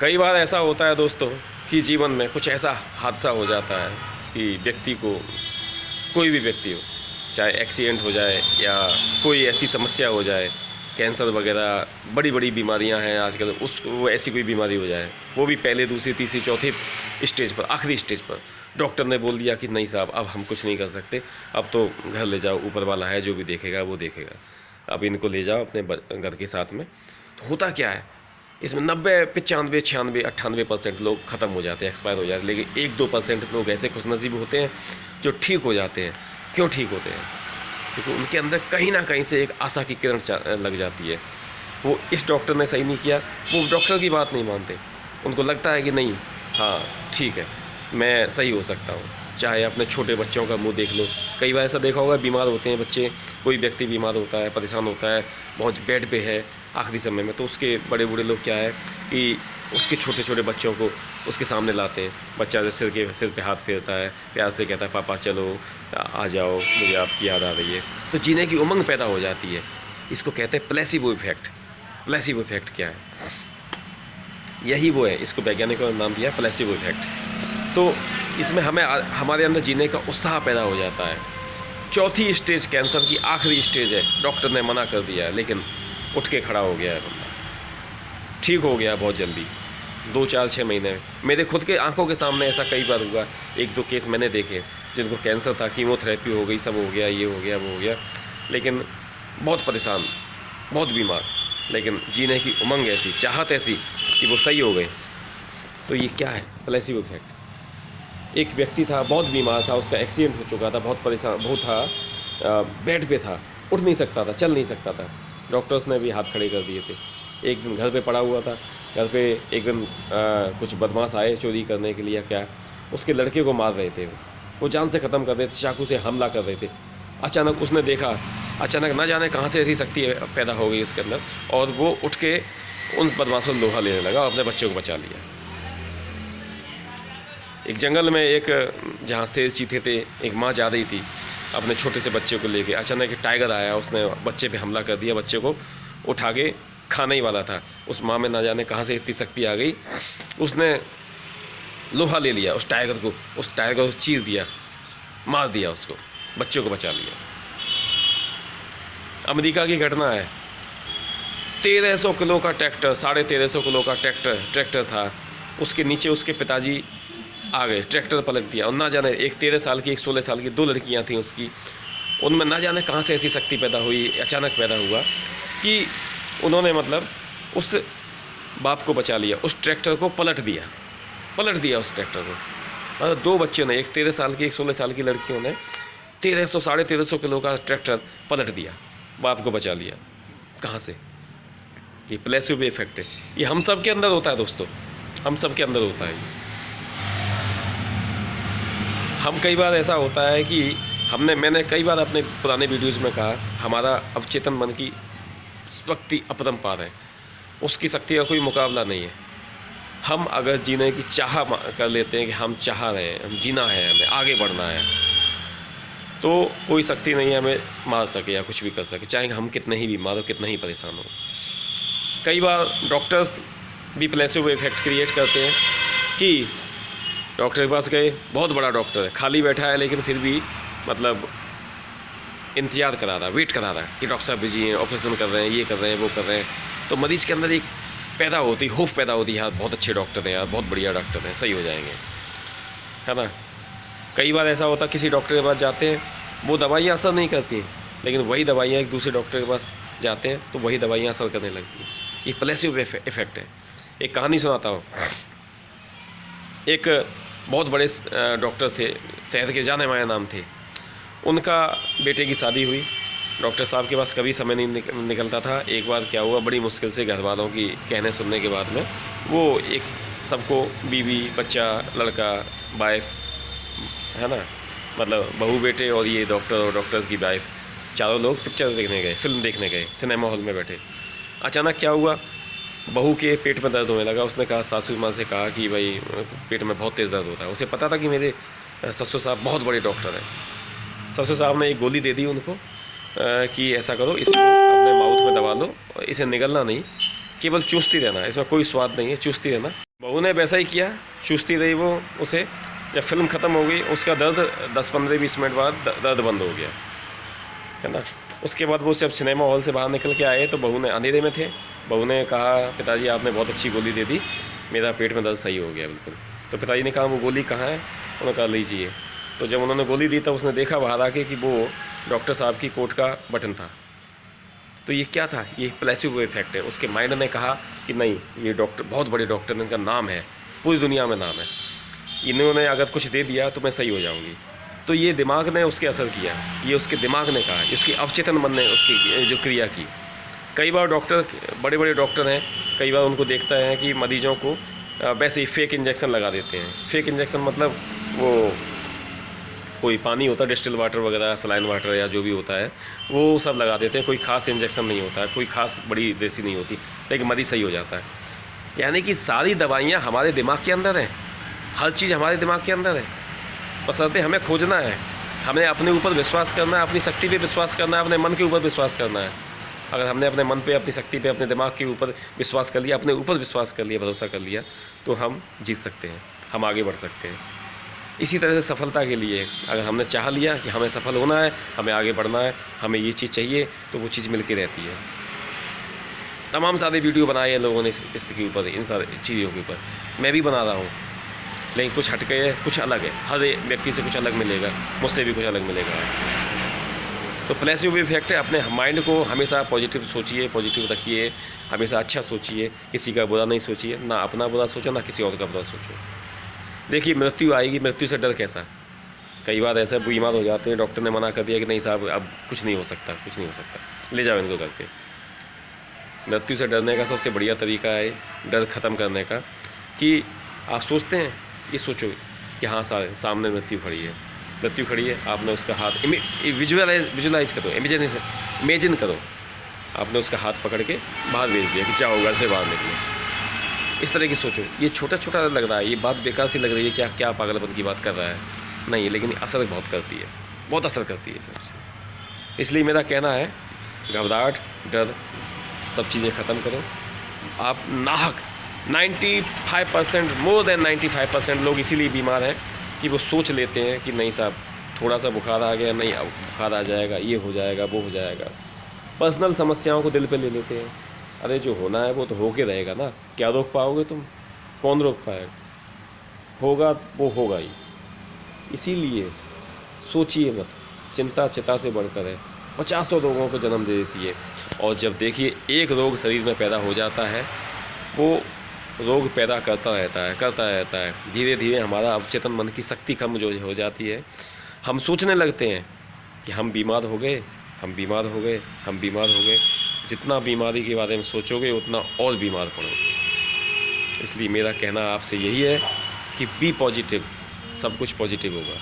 कई बार ऐसा होता है दोस्तों कि जीवन में कुछ ऐसा हादसा हो जाता है कि व्यक्ति को, कोई भी व्यक्ति हो, चाहे एक्सीडेंट हो जाए या कोई ऐसी समस्या हो जाए, कैंसर वगैरह बड़ी बड़ी बीमारियां हैं आजकल, वो ऐसी कोई बीमारी हो जाए, वो भी पहले दूसरी तीसरी चौथी स्टेज पर, आखिरी स्टेज पर डॉक्टर ने बोल दिया कि नहीं साहब अब हम कुछ नहीं कर सकते, अब तो घर ले जाओ, ऊपर वाला है जो भी देखेगा वो देखेगा, अब इनको ले जाओ अपने घर के साथ में। तो होता क्या है, इसमें 90, 95, 96, 98% लोग ख़त्म हो जाते हैं, एक्सपायर हो जाते हैं, लेकिन 1-2% लोग ऐसे खुशनसीब होते हैं जो ठीक हो जाते हैं। क्यों ठीक होते हैं? क्योंकि उनके अंदर कहीं ना कहीं से एक आशा की किरण लग जाती है। वो इस डॉक्टर ने सही नहीं किया, वो डॉक्टर की बात नहीं मानते, उनको लगता है कि नहीं, हाँ ठीक है, मैं सही हो सकता हूँ। चाहे अपने छोटे बच्चों का मुंह देख लो, कई बार ऐसा देखा होगा, बीमार होते हैं बच्चे, कोई व्यक्ति बीमार होता है, परेशान होता है, बहुत बेड पे है आखिरी समय में, तो उसके बड़े बूढ़े लोग क्या है कि उसके छोटे छोटे बच्चों को उसके सामने लाते हैं। बच्चा सिर पे हाथ फेरता है, प्यार से कहता है पापा चलो आ जाओ, मुझे आपकी याद आ रही है, तो जीने की उमंग पैदा हो जाती है। इसको कहते हैं प्लेसिबो इफेक्ट। प्लेसिबो इफेक्ट क्या है? यही वो है, इसको वैज्ञानिकों ने नाम दिया प्लेसिबो इफेक्ट। तो इसमें हमारे अंदर जीने का उत्साह पैदा हो जाता है। चौथी स्टेज कैंसर की आखिरी स्टेज है, डॉक्टर ने मना कर दिया है, लेकिन उठ के खड़ा हो गया है बंदा, ठीक हो गया बहुत जल्दी, 2, 4, 6 महीने में। मेरे खुद के आंखों के सामने ऐसा कई बार हुआ, 1-2 केस मैंने देखे जिनको कैंसर था, कीमोथेरेपी हो गई, सब हो गया, ये हो गया, वो हो गया, लेकिन बहुत परेशान, बहुत बीमार, लेकिन जीने की उमंग ऐसी, चाहत ऐसी कि वो सही हो गए। तो ये क्या है? Placebo effect. एक व्यक्ति था, बहुत बीमार था, उसका एक्सीडेंट हो चुका था, बहुत परेशान, बहुत था, बेड पे था, उठ नहीं सकता था, चल नहीं सकता था, डॉक्टर्स ने भी हाथ खड़े कर दिए थे। एक दिन घर पे पड़ा हुआ था, घर पे एक दिन कुछ बदमाश आए चोरी करने के लिए या क्या, उसके लड़के को मार रहे थे, वो जान से ख़त्म कर रहे थे, चाकू से हमला कर रहे थे। अचानक उसने देखा, अचानक ना जाने कहाँ से ऐसी शक्ति पैदा हो गई उसके अंदर, और वो उठ के उन बदमाशों से लोहा लेने लगा और अपने बच्चों को बचा लिया। एक जंगल में, एक जहाँ शेर चीते थे, एक माँ जा रही थी अपने छोटे से बच्चे को लेके, अचानक एक टाइगर आया, उसने बच्चे पे हमला कर दिया, बच्चे को उठा के खाने ही वाला था। उस माँ में ना जाने कहाँ से इतनी शक्ति आ गई, उसने लोहा ले लिया, उस टाइगर को चीर दिया, मार दिया उसको, बच्चों को बचा लिया। अमेरिका की घटना है, 1300 किलो का ट्रैक्टर, 1350 किलो का ट्रैक्टर था, उसके नीचे उसके पिताजी आ गए, ट्रैक्टर पलट दिया, और ना जाने एक 13 साल की, एक 16 साल की 2 लड़कियां थीं उसकी, उनमें ना जाने कहाँ से ऐसी शक्ति पैदा हुई, अचानक पैदा हुआ कि उन्होंने मतलब उस बाप को बचा लिया, उस ट्रैक्टर को पलट दिया उस ट्रैक्टर को। मतलब 2 बच्चों ने, एक 13 साल की, एक 16 साल की लड़कियों ने 1300-1350 किलो का ट्रैक्टर पलट दिया, बाप को बचा लिया। कहाँ से? ये प्लेसिबो इफेक्ट है, ये हम सब के अंदर होता है दोस्तों, हम सब के अंदर होता है। हम कई बार ऐसा होता है कि मैंने कई बार अपने पुराने वीडियोज़ में कहा, हमारा अवचेतन मन की शक्ति अपरंपार है, उसकी शक्ति का कोई मुकाबला नहीं है। हम अगर जीने की चाह कर लेते हैं कि हम चाह रहे हैं, हम जीना है, हमें आगे बढ़ना है, तो कोई शक्ति नहीं है हमें मार सके या कुछ भी कर सके, चाहे हम कितने ही बीमार हो, कितने ही परेशान हो। कई बार डॉक्टर्स भी प्लेसिबो इफेक्ट क्रिएट करते हैं कि डॉक्टर के पास गए, बहुत बड़ा डॉक्टर है, खाली बैठा है, लेकिन फिर भी मतलब इंतज़ार करा रहा, वेट करा रहा कि डॉक्टर साहब बिजी हैं, ऑपरेशन कर रहे हैं, ये कर रहे हैं, वो कर रहे हैं, तो मरीज़ के अंदर एक होप पैदा होती है, यार बहुत अच्छे डॉक्टर हैं, यार बहुत बढ़िया डॉक्टर हैं, सही हो जाएंगे, है ना। कई बार ऐसा होता, किसी डॉक्टर के पास जाते हैं, वो दवाइयाँ असर नहीं करती, लेकिन वही दवाइयाँ एक दूसरे डॉक्टर के पास जाते हैं तो वही दवाइयाँ असर करने लगती हैं। ये प्लेसिबो इफेक्ट है। एक कहानी सुनाता हूँ। एक बहुत बड़े डॉक्टर थे, शहर के जाने माने नाम थे, उनका बेटे की शादी हुई, डॉक्टर साहब के पास कभी समय नहीं निकलता था। एक बार क्या हुआ, बड़ी मुश्किल से घर वालों की कहने सुनने के बाद में वो एक सबको, बीवी, बच्चा, लड़का, वाइफ, है ना, मतलब बहू बेटे और ये डॉक्टर और डॉक्टर की वाइफ, चारों लोग पिक्चर देखने गए, फिल्म देखने गए, सिनेमा हॉल में बैठे। अचानक क्या हुआ, बहू के पेट में दर्द होने लगा। उसने कहा, सासू माँ से कहा कि भाई पेट में बहुत तेज़ दर्द होता है। उसे पता था कि मेरे ससुर साहब बहुत बड़े डॉक्टर हैं। ससुर साहब ने एक गोली दे दी उनको कि ऐसा करो, इसको अपने माउथ में दबा लो, इसे निगलना नहीं, केवल चूसती रहना, इसमें कोई स्वाद नहीं है, चूसती रहना। बहू ने वैसा ही किया, चूसती रही वो उसे। जब फिल्म ख़त्म हो गई उसका दर्द 10-15-20 मिनट बाद दर्द बंद हो गया, है ना। उसके बाद वो जब सिनेमा हॉल से बाहर निकल के आए तो बहू ने, अंधेरे में थे, बहू ने कहा पिताजी आपने बहुत अच्छी गोली दे दी, मेरा पेट में दर्द सही हो गया बिल्कुल। तो पिताजी ने कहा वो गोली कहाँ है, उन्होंने कहा लीजिए। तो जब उन्होंने गोली दी तब उसने देखा बाहर आके कि वो डॉक्टर साहब की कोट का बटन था। तो ये क्या था, ये प्लेसिबो इफेक्ट है। उसके माइंड ने कहा कि नहीं ये डॉक्टर बहुत बड़े डॉक्टर हैं, इनका नाम है, पूरी दुनिया में नाम है, इन्होंने अगर कुछ दे दिया तो मैं सही हो जाऊंगी। तो ये दिमाग ने उसके असर किया, ये उसके दिमाग ने कहा, उसके अवचेतन मन ने उसकी जो क्रिया की। कई बार डॉक्टर, बड़े बड़े डॉक्टर हैं, कई बार उनको देखता है कि मरीजों को वैसे ही फेक इंजेक्शन लगा देते हैं। फेक इंजेक्शन मतलब वो कोई पानी होता है, डिस्टिल वाटर वगैरह, सलाइन वाटर या जो भी होता है, वो सब लगा देते हैं। कोई खास इंजेक्शन नहीं होता है, कोई खास बड़ी देसी नहीं होती, लेकिन मरीज सही हो जाता है। यानी कि सारी दवाइयाँ हमारे दिमाग के अंदर हैं, हर चीज़ हमारे दिमाग के अंदर है। बशर्ते हमें खोजना है, हमें अपने ऊपर विश्वास करना है, अपनी शक्ति पे विश्वास करना है, अपने मन के ऊपर विश्वास करना है। अगर हमने अपने मन पे, अपनी शक्ति पे, अपने दिमाग के ऊपर विश्वास कर लिया, अपने ऊपर विश्वास कर लिया, भरोसा कर लिया, तो हम जीत सकते हैं, हम आगे बढ़ सकते हैं। इसी तरह से सफलता के लिए अगर हमने चाह लिया कि हमें सफल होना है, हमें आगे बढ़ना है, हमें ये चीज़ चाहिए, तो वो चीज़ मिलती रहती है। तमाम सारे वीडियो बनाए हैं लोगों ने इसके ऊपर, इन सारी चीज़ों के ऊपर, मैं भी बना रहा हूँ, लेकिन कुछ हट गए, कुछ अलग है। हर एक व्यक्ति से कुछ अलग मिलेगा, मुझसे भी कुछ अलग मिलेगा। तो प्लेसिबो इफेक्ट है। अपने माइंड को हमेशा पॉजिटिव सोचिए, पॉजिटिव रखिए, हमेशा अच्छा सोचिए, किसी का बुरा नहीं सोचिए, ना अपना बुरा सोचो ना किसी और का बुरा सोचो। देखिए मृत्यु आएगी, मृत्यु से डर कैसा। कई बार ऐसे बीमार हो जाते हैं, डॉक्टर ने मना कर दिया कि नहीं साहब अब कुछ नहीं हो सकता, कुछ नहीं हो सकता, ले जाओ इनको घर पे। मृत्यु से डरने का सबसे बढ़िया तरीका है, डर ख़त्म करने का, कि आप सोचते हैं, ये सोचो कि हाँ सामने मृत्यु खड़ी है, मृत्यु खड़ी है, आपने उसका हाथ विजुलाइज करो, इमेजिन करो, आपने उसका हाथ पकड़ के बाहर भेज दिया कि जाओ घर से बाहर निकलो। इस तरह की सोचो। ये छोटा छोटा लग रहा है, ये बात बेकार सी लग रही है, क्या क्या पागलपन की बात कर रहा है, नहीं, लेकिन असर बहुत करती है, बहुत असर करती है सबसे। इसलिए मेरा कहना है घबराहट, डर, सब चीज़ें ख़त्म करो। आप नाहक 95%, मोर देन 95% लोग इसीलिए बीमार हैं कि वो सोच लेते हैं कि नहीं साहब थोड़ा सा बुखार आ गया, नहीं अब बुखार आ जाएगा, ये हो जाएगा, वो हो जाएगा। पर्सनल समस्याओं को दिल पे ले लेते हैं। अरे जो होना है वो तो होके रहेगा ना, क्या रोक पाओगे तुम, कौन रोक पाएगा, होगा वो होगा ही। इसीलिए सोचिए मत, चिंता चिता से बढ़कर है, 50 रोगों को जन्म दे देती है। और जब देखिए एक रोग शरीर में पैदा हो जाता है, वो रोग पैदा करता रहता है। धीरे धीरे हमारा अवचेतन मन की शक्ति कम जो हो जाती है, हम सोचने लगते हैं कि हम बीमार हो गए, हम बीमार हो गए, हम बीमार हो गए। जितना बीमारी के बारे में सोचोगे उतना और बीमार पड़ोगे। इसलिए मेरा कहना आपसे यही है कि बी पॉजिटिव, सब कुछ पॉजिटिव होगा।